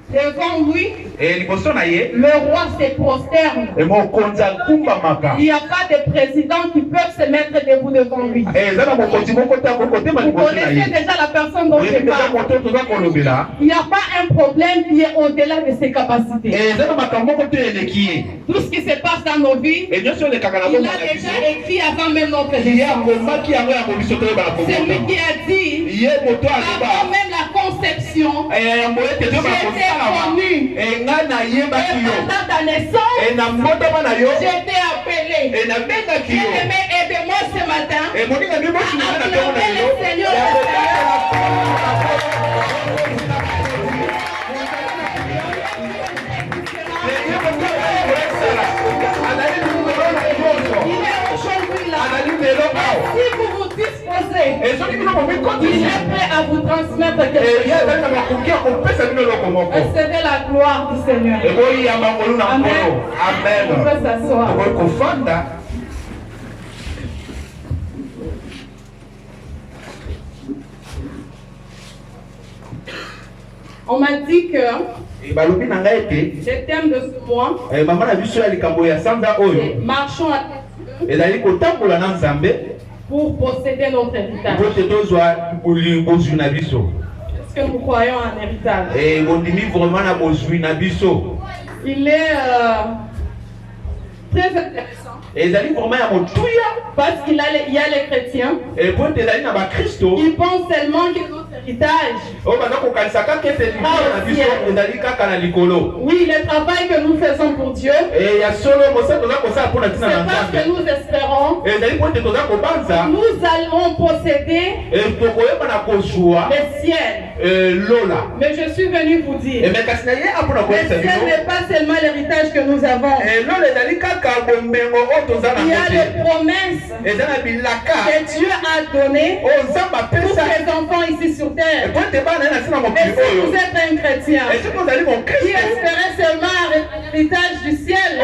Devant lui, et le roi se prosterne. Il n'y a pas de président qui peut se mettre debout devant lui. Vous connaissez déjà la personne dont je parle. Il n'y a pas un problème qui est au-delà de ses capacités. Tout ce qui se passe dans nos vies, il a déjà écrit avant même notre naissance. C'est lui qui a dit, avant même la conception, j'étais connu. Et pendant ta naissance, j'étais appelé. Bien-aimé, aidez-moi ce matin à acclamer le Seigneur. Il est aujourd'hui là. Si vous vous disposez, il est prêt à vous transmettre quelque chose. Recevez la gloire du Seigneur. Amen. Vous pouvez s'asseoir. On m'a dit que le thème de ce mois, c'est marchons pour posséder notre héritage. Est-ce que nous croyons en héritage? Il est très intéressant. Parce qu'il y a les chrétiens. Ils pensent seulement que notre héritage. Oui, le travail que nous faisons pour Dieu. C'est parce que nous espérons. Nous allons posséder le ciel. Mais je suis venu vous dire. Le ciel n'est pas seulement l'héritage que nous avons. Il y a les promesses que Dieu a données pour ses enfants ici sur terre. Et si vous êtes un chrétien qui espérait seulement un héritage du ciel,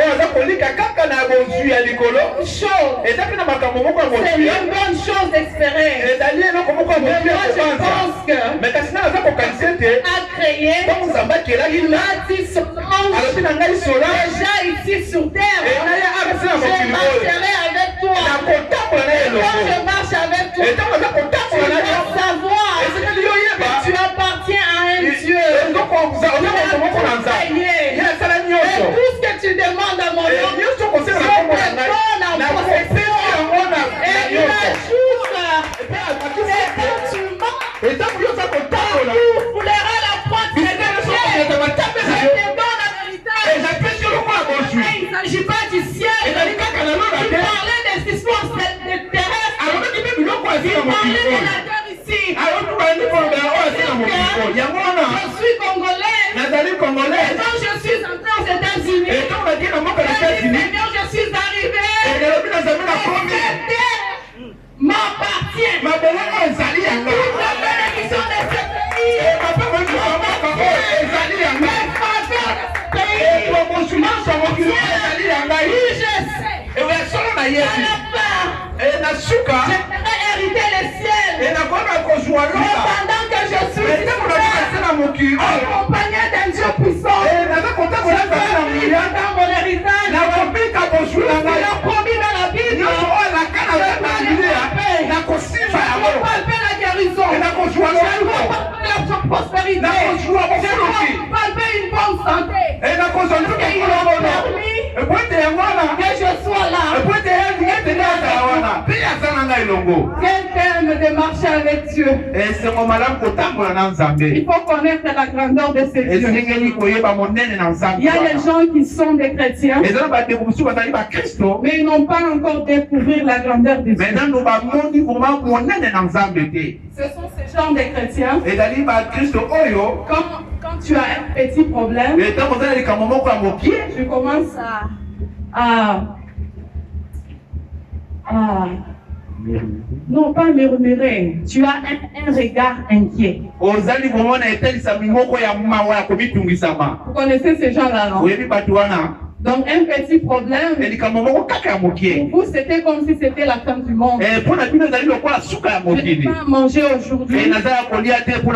c'est une bonne chose d'espérer. Moi je pense que Dieu a créé, il m'a dit son ange déjà ici sur terre. Je marcherai avec toi. Et quand je marche avec toi, tu dois savoir que tu appartiens à un Dieu. Et tout ce que tu demandes à mon nom, je te donne en possession. Et il ajoute, et quand tu fouleras la pointe de tes pieds, je te donne en héritage. Il ne s'agit pas du ciel. Il parlait des histoires terrestres. Il parlait de la terre ici. Je suis congolais. Et quand je suis entré aux États-Unis, Seigneur, je suis arrivé. Cette terre m'appartient. Toute la bénédiction de ce pays. J'aimerais hériter le ciel. Mais pendant que je suis accompagné d'un Dieu puissant, je vais dans mon héritage. Il a promis dans la Bible. Je vais palper la guérison. Je vais palper la prospérité. Je vais palper une bonne santé. Il a permis que je sois là. Quel terme de marcher avec Dieu. Il faut connaître la grandeur de ces dieux. Il y a des gens qui sont des chrétiens, mais ils n'ont pas encore découvert la grandeur de Dieu. Ce sont ces gens de chrétiens. Quand tu as un petit problème, tu commences non pas murmurer, tu as un regard inquiet. Vous connaissez ces gens-là, non? Donc un petit problème, pour vous c'était comme si c'était la fin du monde. Vous ne pouvez pas manger aujourd'hui. Pour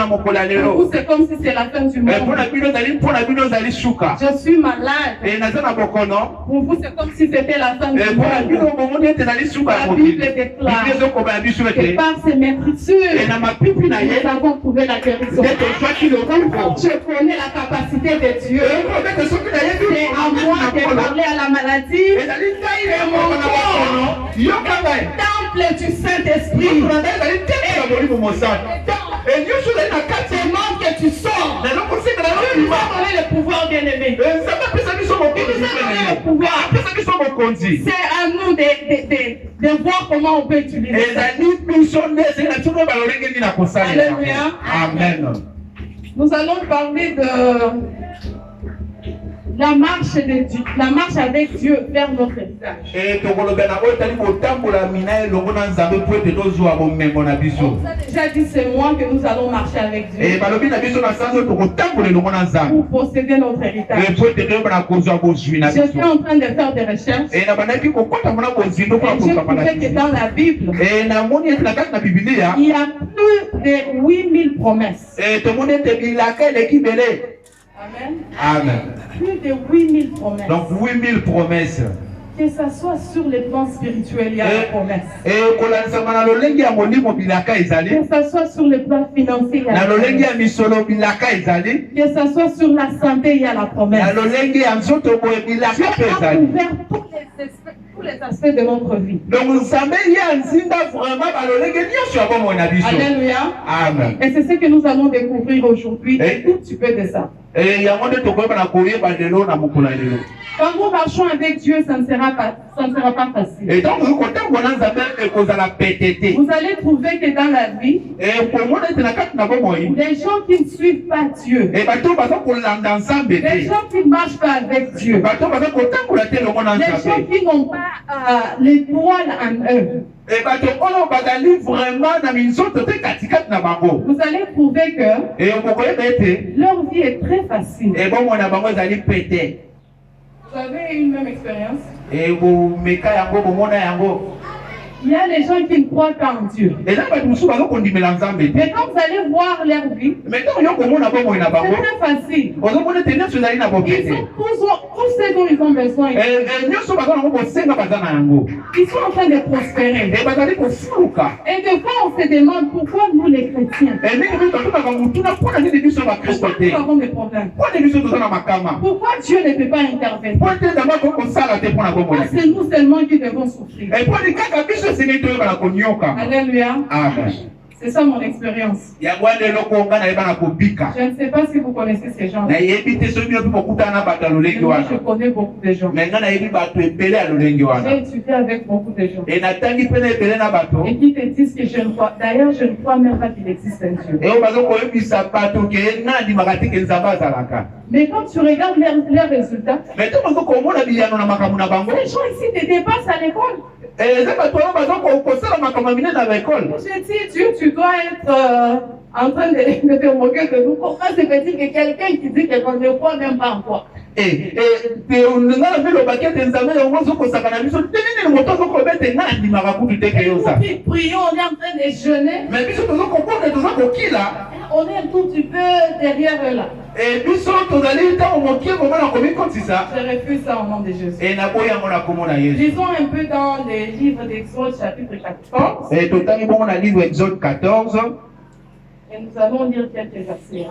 vous c'est comme si c'est la fin du monde. Je suis malade. Pour vous c'est comme si c'était la fin du monde. La Bible déclare que par ses meurtrissures, nous avons trouvé la guérison. Je connais la capacité de Dieu. C'est à moi de parler à la maladie. C'est mon corps. Temple du Saint-Esprit. Et Dieu demande que tu sors. Dieu nous a donné le pouvoir, bien-aimé. C'est à nous de voir comment on peut utiliser ça. Alléluia. Amen. Nous allons parler de la marche de Dieu, la marche avec Dieu vers notre héritage. On a déjà dit c'est moi que nous allons marcher avec Dieu pour posséder notre héritage. Je suis en train de faire des recherches et j'ai trouvé que dans la Bible, il y a plus de 8000 promesses. Amen. Amen. Plus de 8000 promesses. Donc 8000 promesses. Que ça soit sur le plan spirituel, il y a la promesse. Que ça soit sur le plan financier, il y a la promesse. Que ça soit sur la santé, il y a la promesse. Dieu a ouvert tous les aspects de notre vie. Alléluia. Amen. Et c'est ce que nous allons découvrir aujourd'hui. Un tout petit peu de ça. Quand nous marchons avec Dieu, ça ne sera pas facile. Et donc, vous allez trouver que dans la vie, des gens qui ne suivent pas Dieu, des gens qui ne marchent pas avec Dieu, des gens qui n'ont pas l'étoile en eux, vous allez trouver que leur vie est très facile. Vous avez une même expérience? Il y a des gens qui ne croient pas en Dieu. Mais quand vous allez voir leur vie, c'est très facile. Ils ont tout ce dont ils ont besoin. Ils sont en train de prospérer. Et des fois on se demande pourquoi nous les chrétiens, pourquoi nous avons des problèmes. Pourquoi Dieu ne peut pas intervenir? Pourquoi c'est nous seulement qui devons souffrir? Alléluia. Amen. C'est ça mon expérience. Je ne sais pas si vous connaissez ces gens. Moi, je connais beaucoup de gens. J'ai étudié avec beaucoup de gens. Et qui te disent que je ne crois. D'ailleurs, je ne crois même pas qu'il existe un Dieu. Mais quand tu regardes leurs résultats, les gens ici te dépassent à l'école. Je dis, Dieu, tu dois être en train de te moquer de nous. Comment se fait-il que quelqu'un qui dit qu'on ne croit même pas en toi? Nous qui prions, on est en train de jeûner. On est un tout petit peu derrière eux là. Je refuse ça au nom de Jésus. Lisons un peu dans le livre d'Exode chapitre 14. Et nous allons lire quelques versets.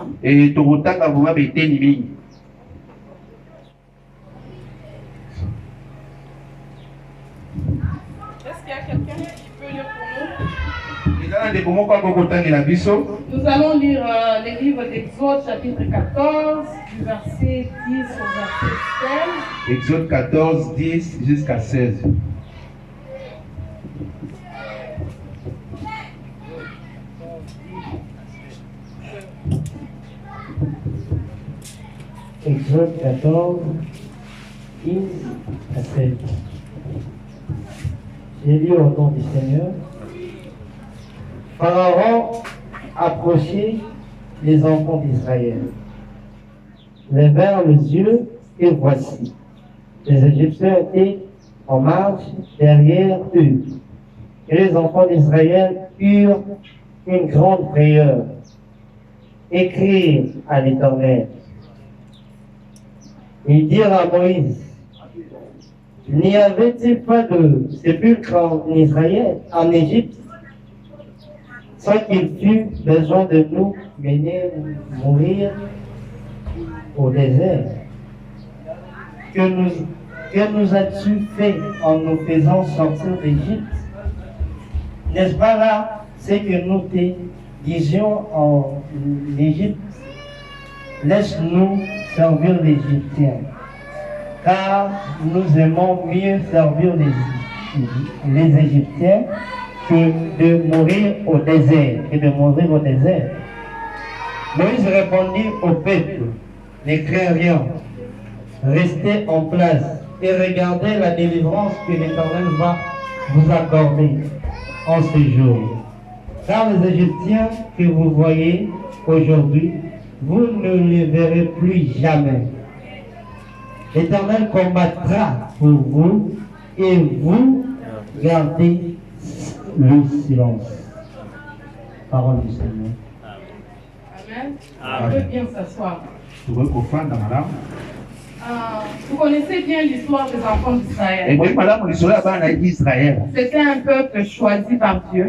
Est-ce qu'il y a quelqu'un qui peut lire pour nous? Nous allons lire le livre d'Exode chapitre 14, du verset 10 au verset 16. Exode 14, 10 jusqu'à 16. Exode 14, 10 à 16. J'ai lu au nom du Seigneur. Pharaon approchait les enfants d'Israël, levèrent les yeux et voici, les Égyptiens étaient en marche derrière eux. Et les enfants d'Israël eurent une grande frayeur et crièrent à l'Éternel. Ils dirent à Moïse, n'y avait-il pas de sépulcre en Israël, en Égypte, sans qu'il fût besoin de nous mener mourir au désert? Que nous as-tu fait en nous faisant sortir d'Égypte? N'est-ce pas là ce que nous te disions en Égypte? Laisse-nous servir l'Égyptien, car nous aimons mieux servir les Égyptiens que de mourir au désert. Moïse répondit au peuple, ne craignez rien, restez en place et regardez la délivrance que l'Éternel va vous accorder en ce jour. Car les Égyptiens que vous voyez aujourd'hui, vous ne les verrez plus jamais. L'Éternel combattra pour vous et vous gardez le silence. Parole du Seigneur. Amen. On peut bien s'asseoir. Vous connaissez bien l'histoire des enfants d'Israël. C'était un peuple choisi par Dieu.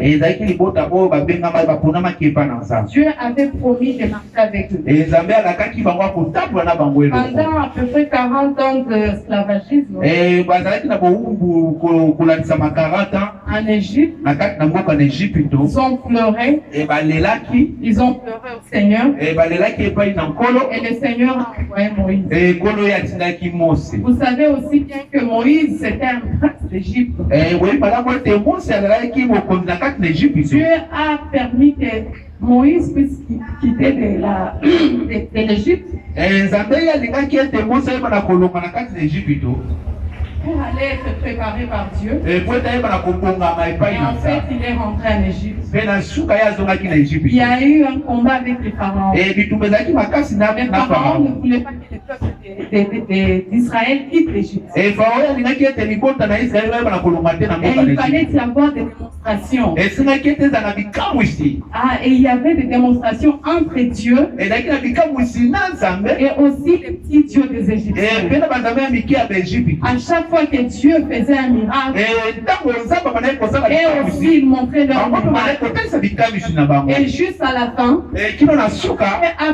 Dieu avait promis de marcher avec eux. Pendant à peu près 40 ans d'esclavagisme en Égypte, ils ont pleuré. Ils ont pleuré au Seigneur. Et le Seigneur a envoyé Moïse. Vous savez aussi bien que Moïse c'était un prince d'Égypte. Dieu a permis que Moïse puisse quitter de l'Égypte pour aller être préparé par Dieu. Et en fait, il est rentré en Égypte. Il y a eu un combat avec les pharaons. Les pharaons ne voulaient pas que le peuple d'Israël quitte l'Égypte. Et il fallait y avoir des démonstrations. Et il y avait des démonstrations entre Dieu et aussi les petits dieux des Égyptiens. À chaque fois que Dieu faisait un miracle, et aussi il montrait leur miracle. Et juste à la fin, Dieu a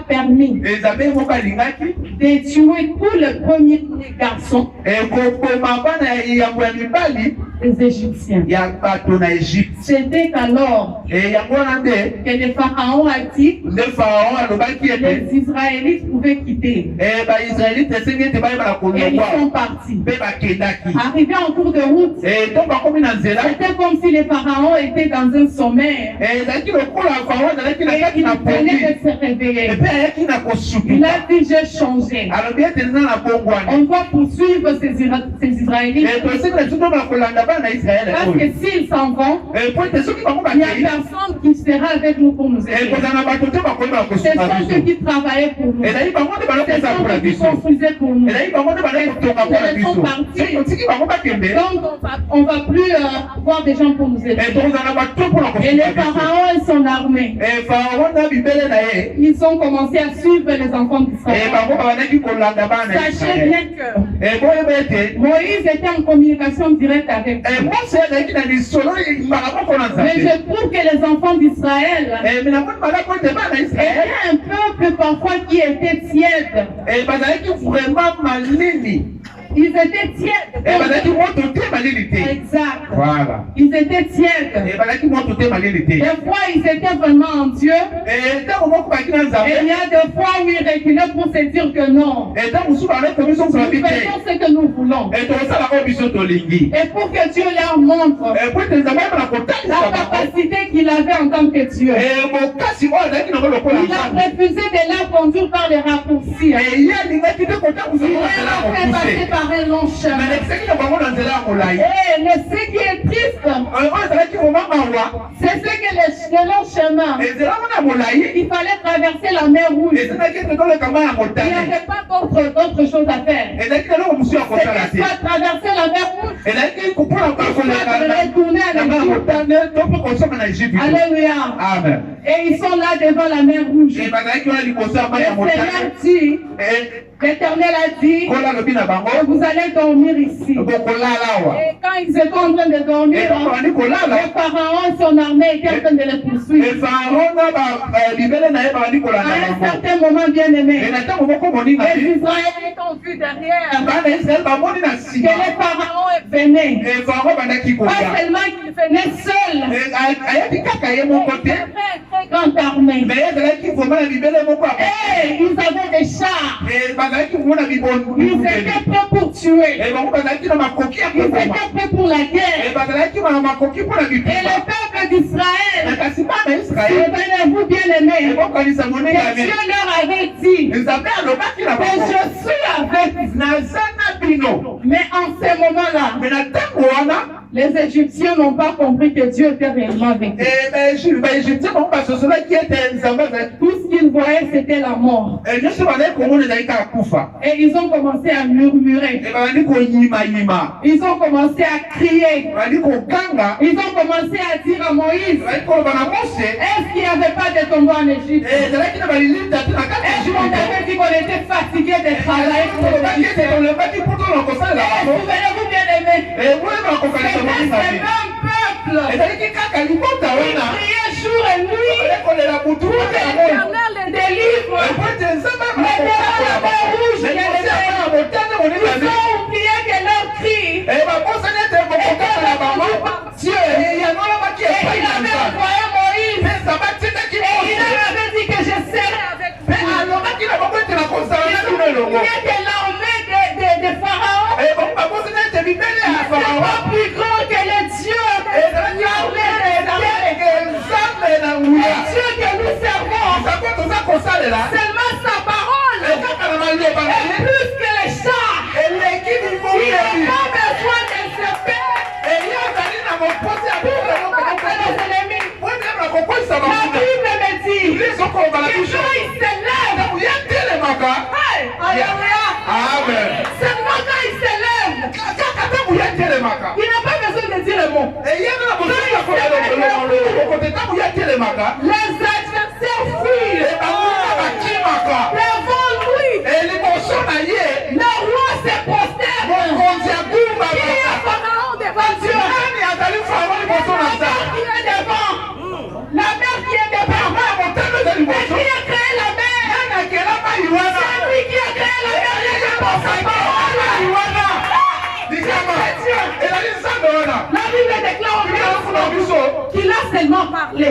permis de tuer tous les premiers garçons des Égyptiens. C'était alors que les pharaons a dit que les Israélites pouvaient quitter. Et ils sont partis. Arrivés en cours de route, c'était comme si les pharaons étaient dans un sommeil. Et ils venaient de se réveiller. Il a dit, j'ai changé. On va poursuivre ces Israélites. Parce que s'ils s'en vont, il n'y a personne qui sera avec nous pour nous aider. Ce sont ceux qui travaillaient pour nous. Ce sont ceux qui construisaient pour nous. Ils sont partis. Donc on ne va plus avoir des gens pour nous aider. Et les pharaons et son armée, ils ont commencé à suivre les enfants d'Israël. Sachez bien que Moïse était en communication directe avec eux. Mais je trouve que les enfants d'Israël étaient un peuple parfois qui était tiède. Ils étaient tièdes. Exact. Voilà. Ils étaient tièdes. Des fois, ils étaient vraiment en Dieu. Et il y a des fois où ils reculaient pour se dire que non. Nous faisons ce que nous voulons. Et pour que Dieu leur montre la capacité qu'il avait en tant que Dieu. Il a refusé de leur conduire par les raccourcis. Il a fait passer par un long chemin. Et ce qui est triste, C'est ce que le long chemin. Il fallait traverser la mer Rouge. Il n'y avait pas d'autre chose à faire. C'était soit traverser la mer Rouge, soit retourner à l'Égypte. Alléluia. Amen. Et ils sont là devant la mer Rouge. L'Éternel a dit, vous allez dormir ici. Et quand ils étaient en train de dormir, les pharaons et son armée étaient en train de les poursuivre. À un certain moment, bien aimé, les Israélites ont vu derrière que les pharaons venaient. Pas seulement qu'ils venaient seuls, très grande armée. Et ils avaient des chars. Ils étaient prêts pour tuer. Ils étaient prêts pour la guerre. Et le peuple d'Israël, souvenez-vous bien aimés, que Dieu leur avait dit que je suis avec vous. Mais en ce moment-là, les Égyptiens n'ont pas compris que Dieu était réellement avec eux. Tout ce qu'ils voyaient, c'était la mort. Et ils ont commencé à murmurer. Ils ont commencé à crier. Ils ont commencé à dire à Moïse, est-ce qu'il n'y avait pas de tombeau en Égypte? Est-ce qu'on avait dit qu'on était fatigué de travailler pour l'Égypte? Souvenez-vous bien aimés, c'est le même peuple qui priait jour et nuit pour que l'Éternel les délivre. Mais devant la mer Rouge, ils ont oublié que leur cri était entendu par Dieu. Et il avait envoyé Moïse. Et il avait dit que je serai avec vous. Il y a que l'armée de Pharaon n'est pas plus grand que le Dieu de l'armée des le Dieu que nous servons. Seulement sa parole est plus que les chars. Il n'a pas besoin de se faire pour combattre les ennemis. La Bible me dit que quand il se lève, seulement quand il se lève, il n'a pas besoin de dire le mot. Les adversaires fuient devant lui. Le roi se prosterne. Il y a Pharaon devant Dieu. La mer qui est devant. Mais qui a créé la mer? C'est lui qui a créé la mer. Il est pour sa parole. La Bible déclare qu'il a seulement parlé.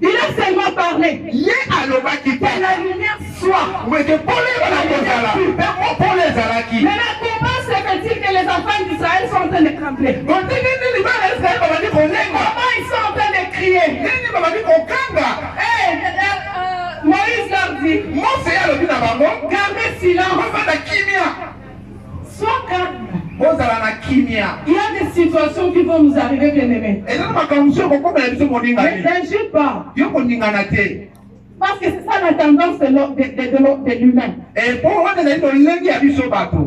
Il a seulement parlé. Que la lumière soit. Maintenant, comment se fait-il que les enfants d'Israël sont en train de trembler? Comment ils sont en train de crier? Moïse leur dit, gardez silence. Sois calme. Il y a des situations qui vont nous arriver, bien aimés. Ne t'inquiète pas. Parce que c'est ça la tendance de l'humain.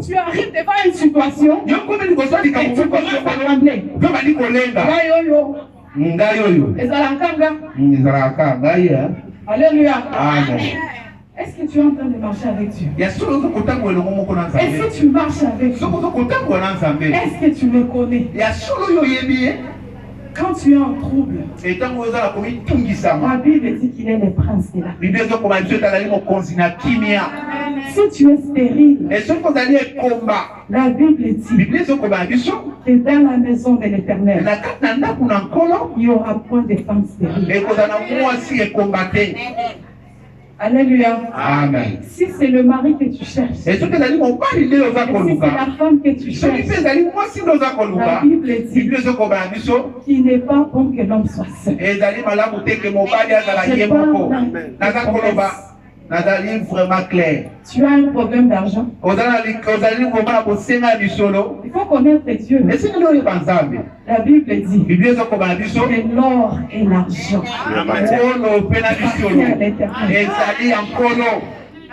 Tu arrives devant une situation et tu commences à trembler. Alléluia. Amen. Est-ce que tu es en train de marcher avec Dieu? Et si tu marches avec Dieu, est-ce que tu le connais? Quand tu es en trouble, la Bible dit qu'il est le prince de la paix. Si tu es stérile, la Bible dit que dans la maison de l'Éternel, il n'y aura point de femme stérile. Alléluia. Amen. Si c'est le mari que tu cherches, si c'est la femme que tu cherches, la Bible dit qu'il n'est pas bon que l'homme soit seul. vraiment clair. Tu as un problème d'argent. Il faut connaître Dieu. La Bible dit que l'or et l'argent.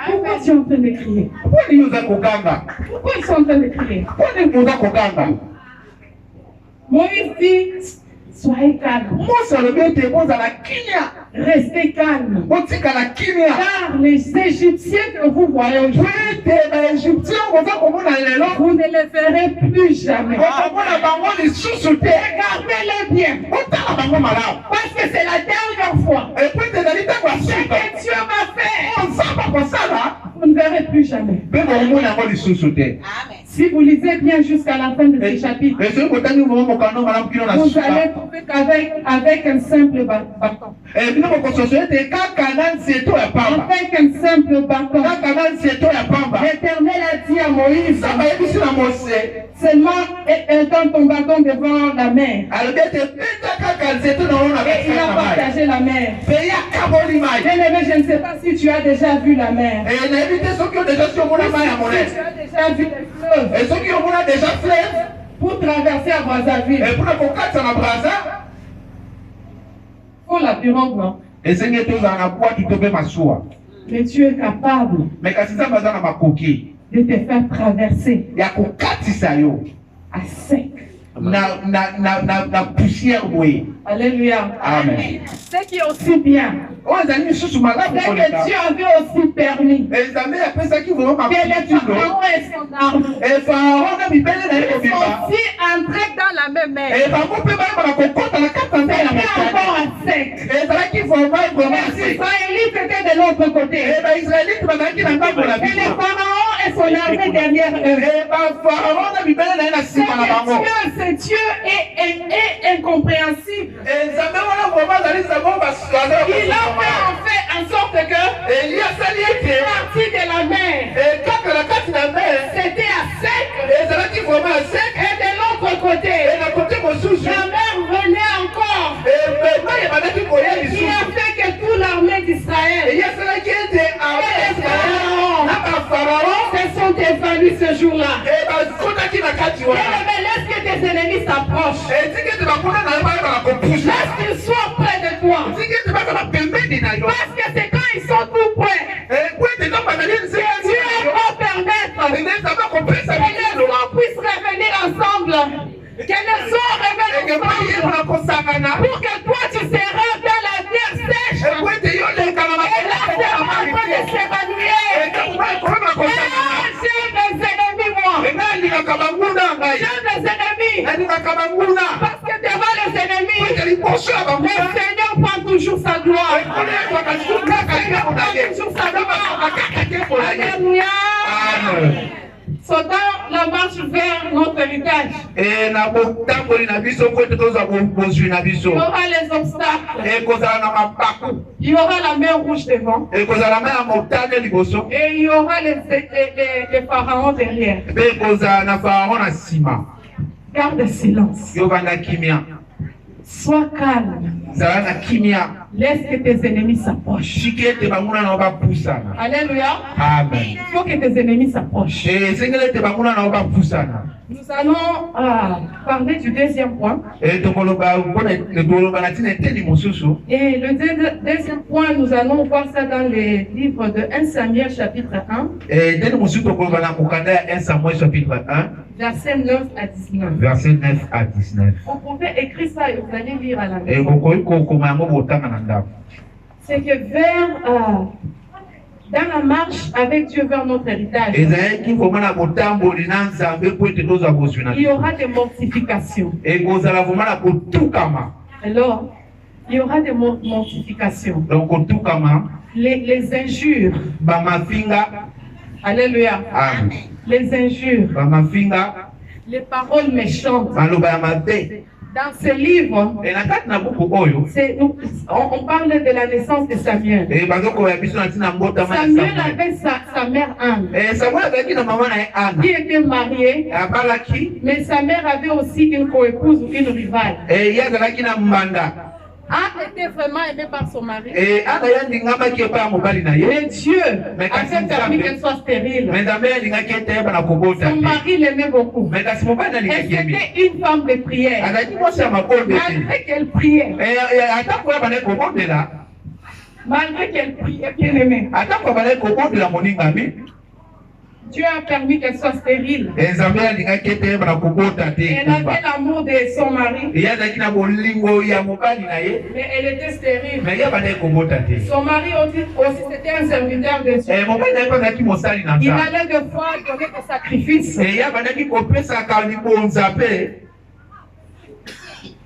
Pourquoi tu es en train de crier? Pourquoi ils sont en train de crier? Moïse dit, soyez calme. Restez calme. Car les Égyptiens que vous voyez aujourd'hui, vous ne les verrez plus jamais. Regardez-les bien. Parce que c'est la dernière fois. Ce que Dieu m'a fait, vous ne verrez plus jamais. Si vous lisez bien jusqu'à la fin de ce chapitre, vous allez trouver qu'avec un simple bâton. Avec un simple bâton, l'Éternel a dit à Moïse, seulement étends ton bâton devant la mer. Et il a partagé la mer. Bien-aimé, je ne sais pas si tu as déjà vu la mer. Si tu as déjà vu les fleuves. Pour traverser à Brazzaville. Pour la pirogue, non? Mais tu es capable de te faire traverser à sec. Alléluia. Amen. Ce qui est aussi bien, c'est que Dieu avait aussi permis que les pharaons et son armée sont aussi entrés dans la même mer. C'était encore à sec. Les Israélites étaient de l'autre côté. Et les pharaons et son armée derrière eux. Ce Dieu est incompréhensible. Il a fait en sorte que partie de la mer, c'était à sec. Et de l'autre côté, la mer venait encore. Il a fait que toute l'armée d'Israël et les pharaons se sont évanouis ce jour-là. Laisse que tes ennemis s'approchent. Laisse qu'ils soient près de toi. Parce que c'est quand ils sont tout près que Dieu va permettre que les gens puissent revenir ensemble. Que les gens reviennent ensemble. Pour que toi tu seras dans la terre sèche. Et là c'est en train de s'évanouir. J'ai des ennemis moi. J'ai des ennemis. Parce que devant les ennemis, le Seigneur prend toujours sa gloire. Alléluia. So dans la marche vers notre héritage, il y aura les obstacles. Il y aura la mer rouge devant. Et il y aura les pharaons derrière. Garde silence. Sois calme. Laisse que tes ennemis s'approchent. Alléluia. Amen. Il faut que tes ennemis s'approchent. Nous allons parler du deuxième point. Et le deuxième point, nous allons voir ça dans les livres de 1 Samuel chapitre 1. Verset 9 à 19. Verset 9 à 19. Vous pouvez écrire ça et vous allez lire à la maison. C'est que dans la marche avec Dieu vers notre héritage, il y aura des mortifications. Alors, il y aura des mortifications. Les injures. Alléluia. Amen. Les injures. Les paroles méchantes. Dans ce livre, on parle de la naissance de Samuel. Samuel avait sa mère Anne, qui était mariée, mais sa mère avait aussi une coépouse ou une rivale. Anne était vraiment aimée par son mari. Mais Dieu avait permis qu'elle soit stérile. Son mari l'aimait beaucoup. Elle était une femme de prière. Malgré qu'elle priait. Malgré qu'elle priait, bien aimée. Dieu a permis qu'elle soit stérile. Elle avait l'amour de son mari. Mais elle était stérile. Son mari aussi c'était un serviteur de Dieu. Il allait de fois donner des sacrifices.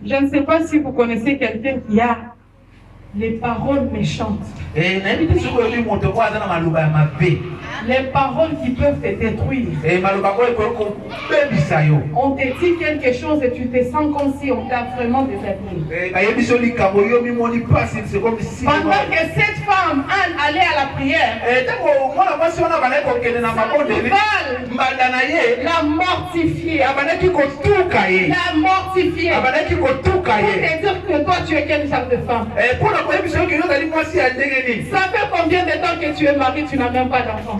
Je ne sais pas si vous connaissez quelqu'un qui a les paroles méchantes. Les paroles qui peuvent te détruire. On te dit quelque chose et tu te sens comme si on t'a vraiment déshabillé. Pendant que cette femme Anne allait à la prière, la mortifiée. La mortifiée. Pour te dire que toi tu es quel genre de femme. Ça fait combien de temps que tu es marié, tu n'as même pas d'enfant.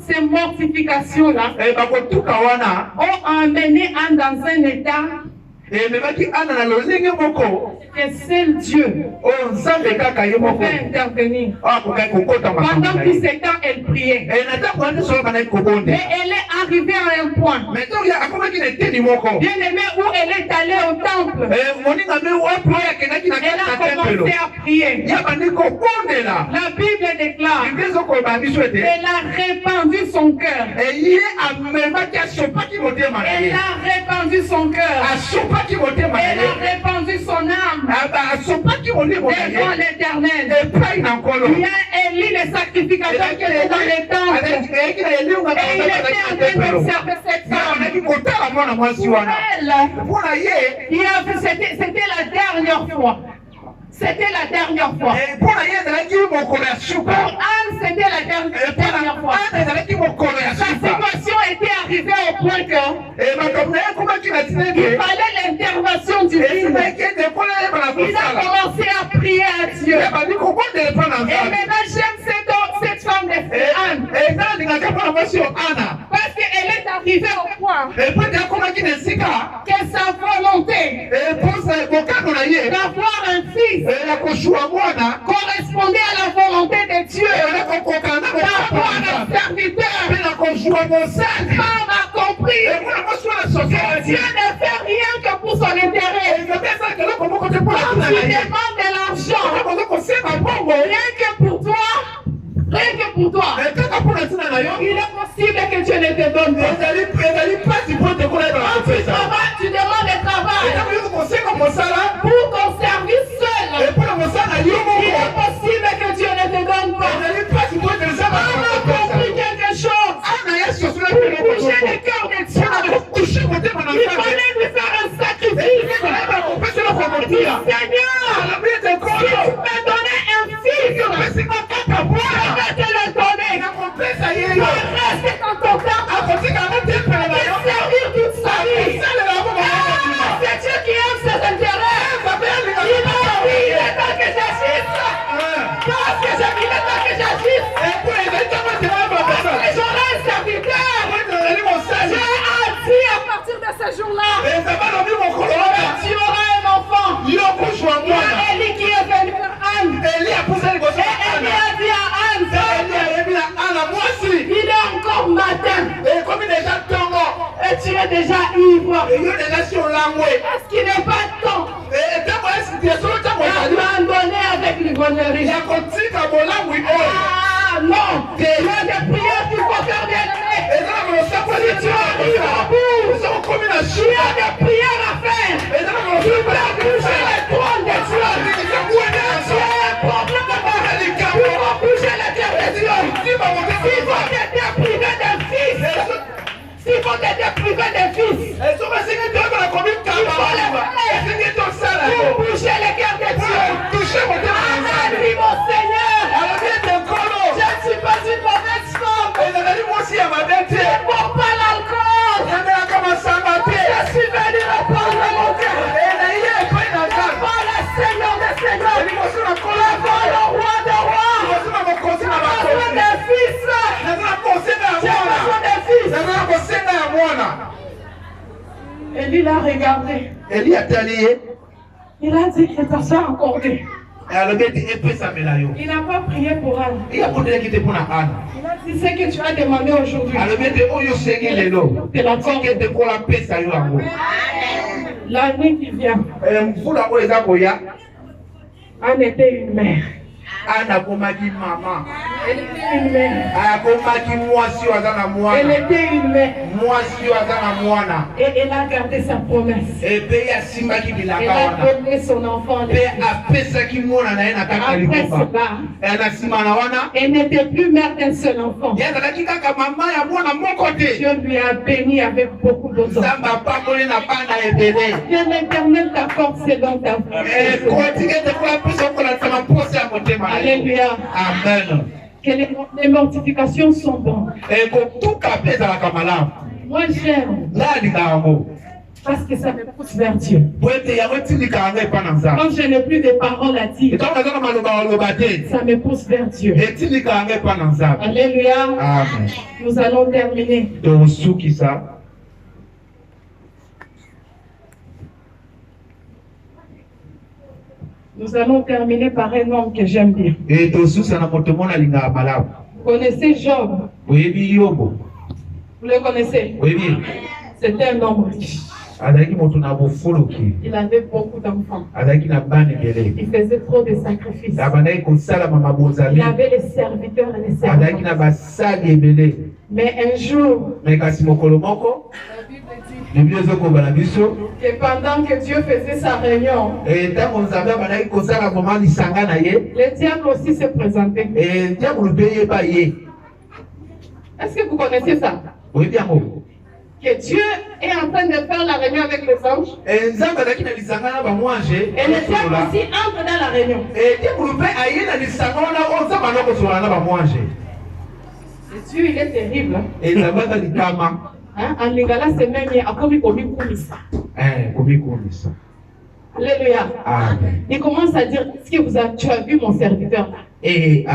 Ces mortifications-là ont amené Anne dans un état que seul Dieu pouvait intervenir. Pendant tout ce temps, elle priait. Mais elle est arrivée à un point, bien aimé, où elle est allée au temple. Elle a commencé à prier. La Bible déclare qu'elle a répandu son cœur. Elle a répandu son cœur. Elle a répandu son âme devant l'Éternel. Il y a Élie, le sacrificateur, qui était dans les temples. Et il était en train d'observer cette femme. Pour elle, c'était la dernière fois. C'était la dernière fois. Pour Anne, c'était la dernière fois. Sa situation était arrivée au point que il fallait l'intervention divine. Il a commencé à prier à Dieu. Et maintenant, j'aime cette femme de Anne. Parce qu'elle est arrivée au point que sa volonté d'avoir un fils correspondait à la volonté de Dieu. D'avoir un serviteur. Cette femme a compris que Dieu ne fait rien que pour son intérêt. Quand tu demandes de l'argent, rien que pour toi, il est possible que Dieu ne te donne pas. Tu demandes le travail pour ton service seul. Il est possible que Dieu ne te donne pas. On a compris quelque chose. Pour toucher le cœur de Dieu, il fallait lui faire un sacrifice. Seigneur, si tu peux donner un fils, je vais te le donner. Reste dans ton temps. Servir toute sa vie. C'est Dieu qui aime ses intérêts. Il est temps que j'agisse. Parce que il est temps que j'agisse. Parce que j'aurai un serviteur. J'ai dit à partir de ce jour-là, tu auras un enfant. Il y a Élie qui est venu vers Anne. Et Élie a dit à Anne, il est encore matin. Et tu es déjà ivre. Est-ce qu'il n'est pas temps d'abandonner avec l'ivrognerie? Ah non, il y a des prières qu'il faut faire, bien aimé. Si tu arrives au bout, il y a des prières à faire. Tu peux bouger les trônes de Dieu. Tu as un problème pour bouger les terres de Dieu. S'il faut t'être privé d'un fils, s'il faut t'être privé d'un fils, il faut le faire pour bouger les cœurs de Dieu. Dit mon Seigneur, je ne suis pas une mauvaise femme. Il a dit que ça soit accordé. Il n'a pas prié pour Anne. Il a dit ce que tu as demandé aujourd'hui. La nuit qui vient, Anne était une mère. Anna komaki maman. Elle était une mère. Akomaki mwasi wazana mwana. Elle était une mère. Mwasi wazana mwana. Et elle a gardé sa promesse. Et pe ya simbaki bilaka wana. Elle a donné son enfant. Pe apesaki mwana na ye na kaka likopa. Elle n'était plus mère d'un seul enfant. Ya zalaki kaka mama ya mwana moko te. Dieu lui a béni avec beaucoup d'autres. Samba pakole na bana ebele. Dieu l'Éternel t'accorde selon ta foi. Continue de faire plus que la sama pose à monter. Alléluia. Amen. Que les mortifications sont bonnes. Et que tout capé dans la kamala. Moi j'aime. Là, il y a un mot. Parce que ça me pousse vers Dieu. Quand je n'ai plus de paroles à dire, ça me pousse vers Dieu. Alléluia. Amen. Nous allons terminer. Nous allons terminer par un homme que j'aime bien. Vous connaissez Job? Vous le connaissez? C'était un homme riche. Il avait beaucoup d'enfants. Il faisait trop de sacrifices. Il avait les serviteurs et les servantes. Mais un jour, la Bible dit que pendant que Dieu faisait sa réunion, le diable aussi s'est présenté. Est-ce que vous connaissez ça? Que Dieu est en train de faire la réunion avec les anges. Et le diable aussi entre dans la réunion. Et Dieu, il est terrible. En lingala, c'est même à comme Alléluia. Amen. Il commence à dire, est-ce que tu as vu mon serviteur là? Et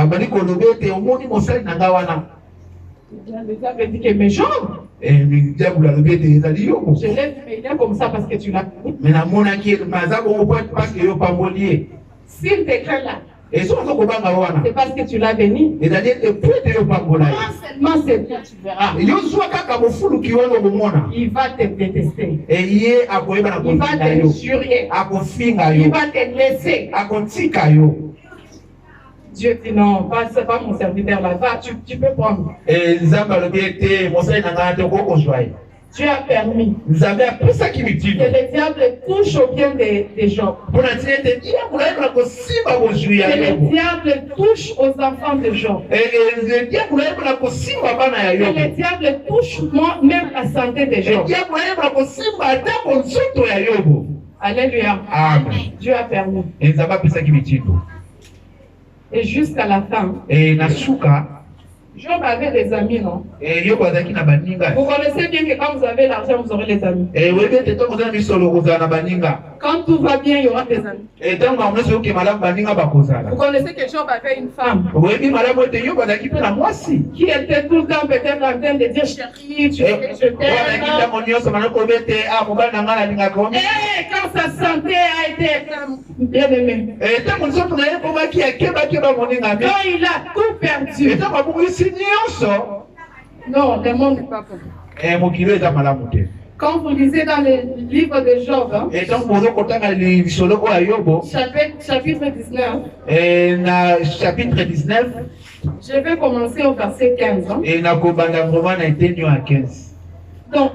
le diable dit que mes jambes. Et le diable je l'ai fait comme ça parce que tu l'as vu. Mais la monarchie, parce que pas lié. S'il te craint là, et c'est parce que tu l'as béni. Et c'est-à-dire que seulement c'est bien, tu verras. Il va te détester. Il va te jurer. Il va te laisser. Dieu dit non, c'est pas mon serviteur là, va, tu peux prendre. Dieu a permis que le diable touche au bien des gens. Que le diable touche aux enfants de Job. Que le diable touche même la santé des gens. Alléluia. Amen. Dieu a permis. Et jusqu'à la fin, Job avait des amis, non? Vous connaissez bien que quand vous avez l'argent, vous aurez les amis. Quand tout va bien, il y aura des amis. Vous connaissez que Job avait une femme qui était tout le temps peut-être en train de dire chérie, tu sais, je t'aime. Et quand sa santé a été bien aimée, quand il a tout perdu, non, le monde n'est pas bon. Quand vous lisez dans le livre de Job, hein, chapitre 19, je vais commencer au verset 15. Hein. Donc,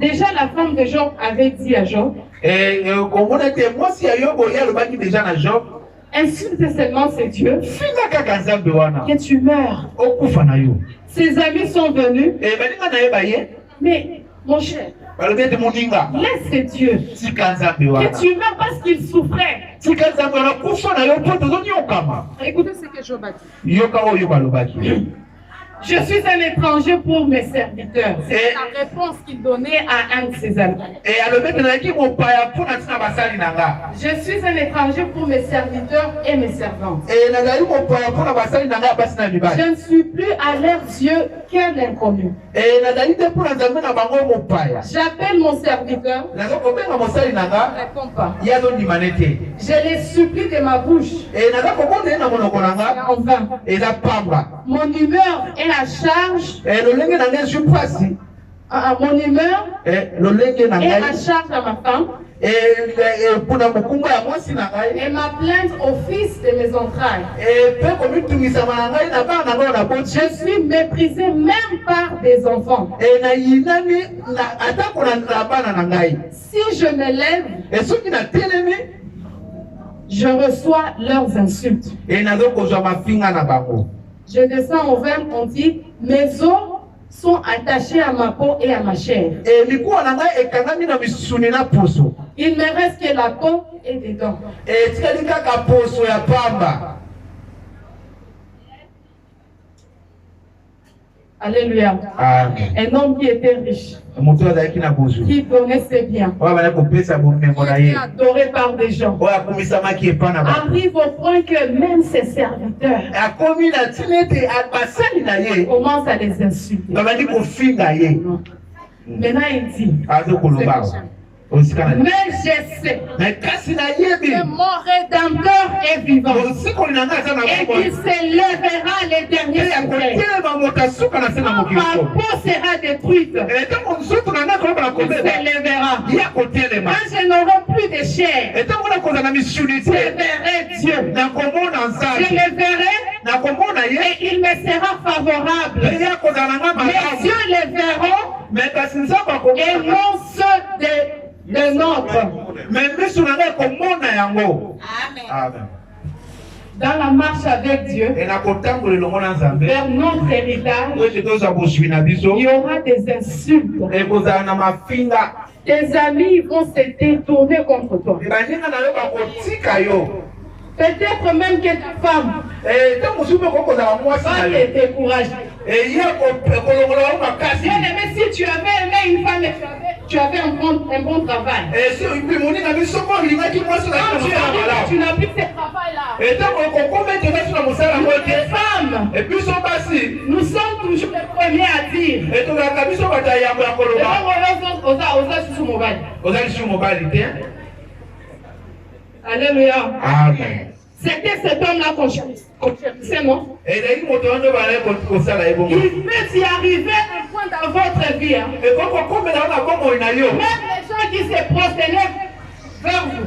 déjà la femme de Job avait dit à Job, insulte seulement ces dieux que tu meurs. Ses amis sont venus, mais mon cher, laisse ces dieux que tu meurs parce qu'ils souffraient. Écoutez ce que Job a dit. Je suis un étranger pour mes serviteurs. C'est la réponse qu'il donnait à un de ses amis. Je suis un étranger pour mes serviteurs et mes servantes. Je ne suis plus à leurs yeux qu'un inconnu. J'appelle mon serviteur. Ne répond pas. Je les supplie de ma bouche. En vain. Mon humeur est à charge. Mon humeur est à charge à ma femme. Et ma plainte au fils de mes entrailles. Je suis méprisé même par des enfants. Si je me lève, je reçois leurs insultes. Je descends au verbe, on dit, mes os sont attachés à ma peau et à ma chair. Il me reste que la peau et des dents. Alléluia. Amen. Un homme qui était riche, qui donnait ses biens, qui était adoré par des gens, arrive au point que même ses serviteurs commencent à les insulter. Maintenant il dit, mais je sais que mon Rédempteur est vivant et qu'il s'élèvera les derniers soupirs. Quand ma peau sera détruite, il s'élèvera. Quand je n'aurai plus de chair, je verrai Dieu. Je le verrai et il me sera favorable. Les yeux le verront et non ceux de notre. Amen. Dans la marche avec Dieu, vers notre héritage, il y aura des insultes. Tes amis vont se détourner contre toi. Peut-être même que ta femme va te décourager. Bien aimé, si tu avais aimé une femme et tu avais un bon travail, tu n'as plus ce travail-là. Les femmes, nous sommes toujours les premiers à dire. Alléluia. Amen. C'était cet homme-là qu'on cherchait, non? Il peut y arriver un point dans votre vie. Hein? Même les gens qui se prosternaient vers vous.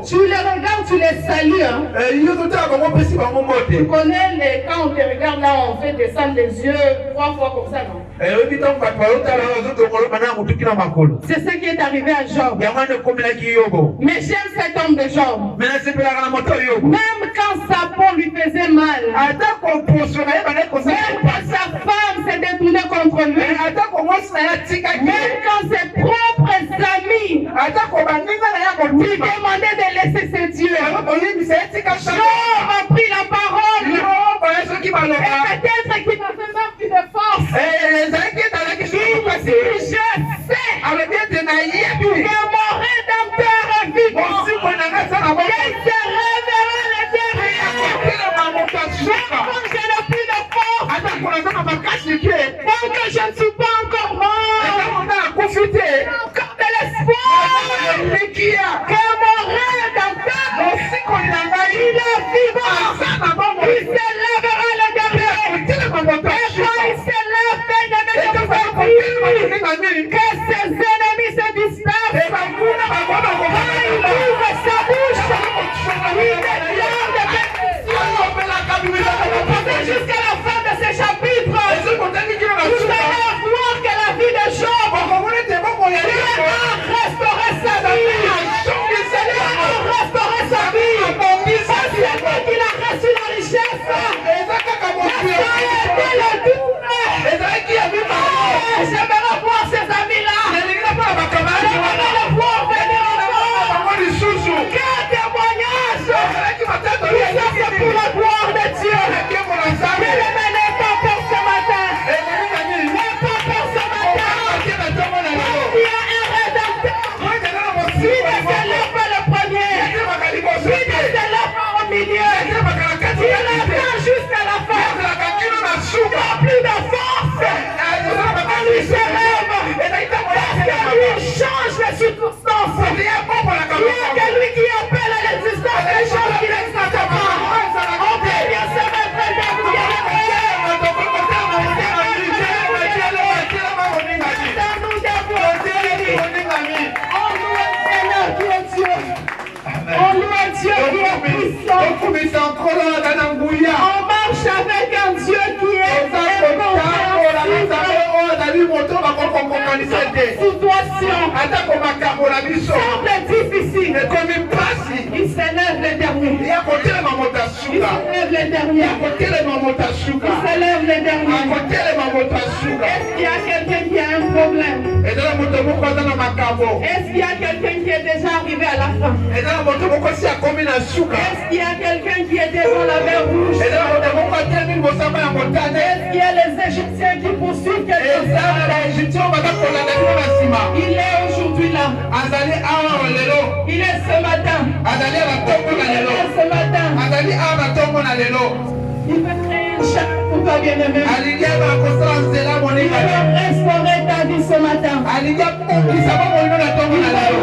Tu les regardes, tu les salues. Hein? Tu connais quand on te regarde là, on fait descendre les yeux 3 fois comme ça, non? C'est ce qui est arrivé à Job. Mais j'aime cet homme de Job. Même quand sa peau lui faisait mal, même quand sa femme s'est détournée contre lui, même quand ses propres amis lui demandaient de laisser ses dieux, Job a pris la parole. Et peut-être qu'il n'avait même plus de force. Je sais que mon Rédempteur est vivant. Il se révélera les derniers. Quand je n'ai plus de force, tant que je ne suis pas encore mort, encore de l'espoir que mon Rédempteur, il est vivant. Il s'élèvera les derniers. Et quand il s'élève, que ses ennemis se dispersent. Il ouvre sa bouche. Il déclare des bénédictions. Jusqu'à la fin de ce chapitre, vous allez voir que la vie de Job, Dieu a restauré sa vie. Dieu a restauré sa vie. C'est qu'il a reçu la richesse. J'aimerais voir ces amis-là. Dieu qui est puissant. On marche avec un Dieu qui est situation semble difficile. Il s'élève les derniers. Il s'élève les derniers. Il s'élève les derniers. Est-ce qu'il y a quelqu'un qui a un problème? Est-ce qu'il y a quelqu'un qui est déjà arrivé à la fin? Est-ce qu'il y a quelqu'un qui est devant la mer rouge? Est-ce qu'il y a les Égyptiens qui poursuivent quelqu'un? Il est aujourd'hui là. Il est ce matin. Il est ce matin. Il veut créer une chaîne pour toi, bien-aimé. Il veut restaurer ta vie ce matin. Il veut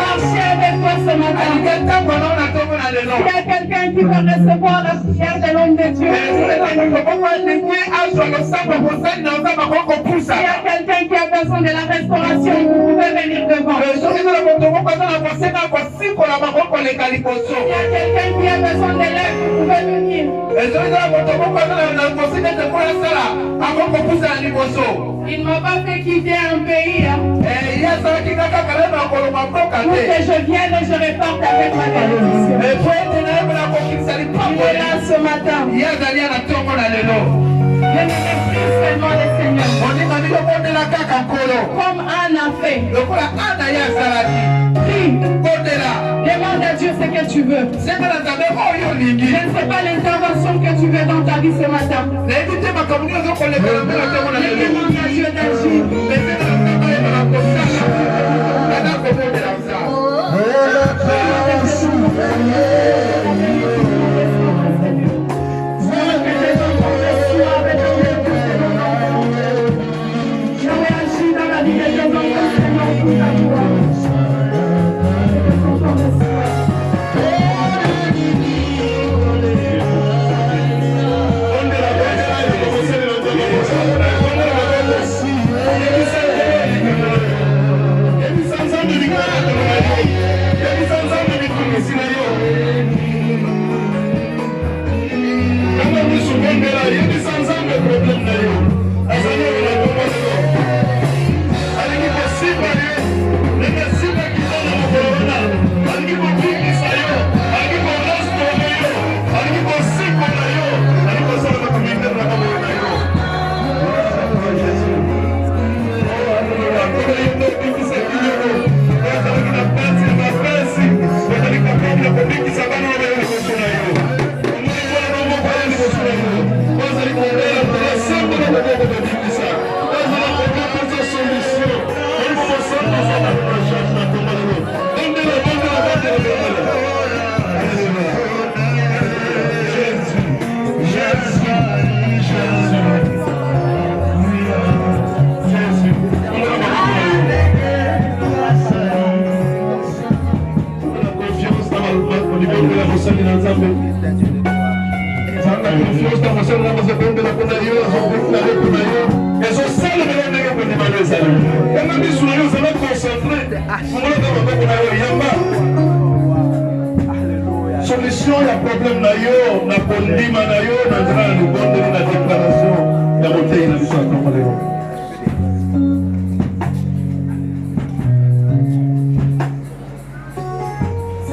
marcher avec toi ce matin. Il y a quelqu'un qui veut recevoir la prière de l'homme de Dieu. Il y a quelqu'un qui a besoin de la restauration. Vous pouvez venir devant. Il y a quelqu'un qui a besoin de l'aide. Vous pouvez venir. Il ne m'a pas fait quitter un pays. Pour que je vienne et je reparte avec ma bénédiction. Il est là ce matin. Je ne méprise seulement le Seigneur. Comme Anne a fait. Prie. Demande à Dieu ce que tu veux. Je ne sais pas l'intervention que tu veux dans ta vie ce matin. Demande à Dieu d'agir. Solution ya problème na yo na kondima na yo na nzela na libondeli na déclaration ya motei na biso atomba leo.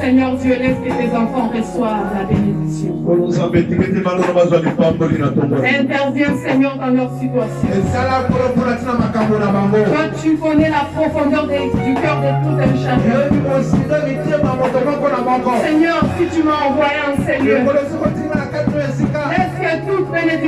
Seigneur Dieu, laisse que tes enfants reçoivent la bénédiction. Interviens, Seigneur, dans leur situation. Toi, tu connais la profondeur du cœur de tout un chacun. Seigneur, si tu m'as envoyé en Seigneur, laisse que toute bénédiction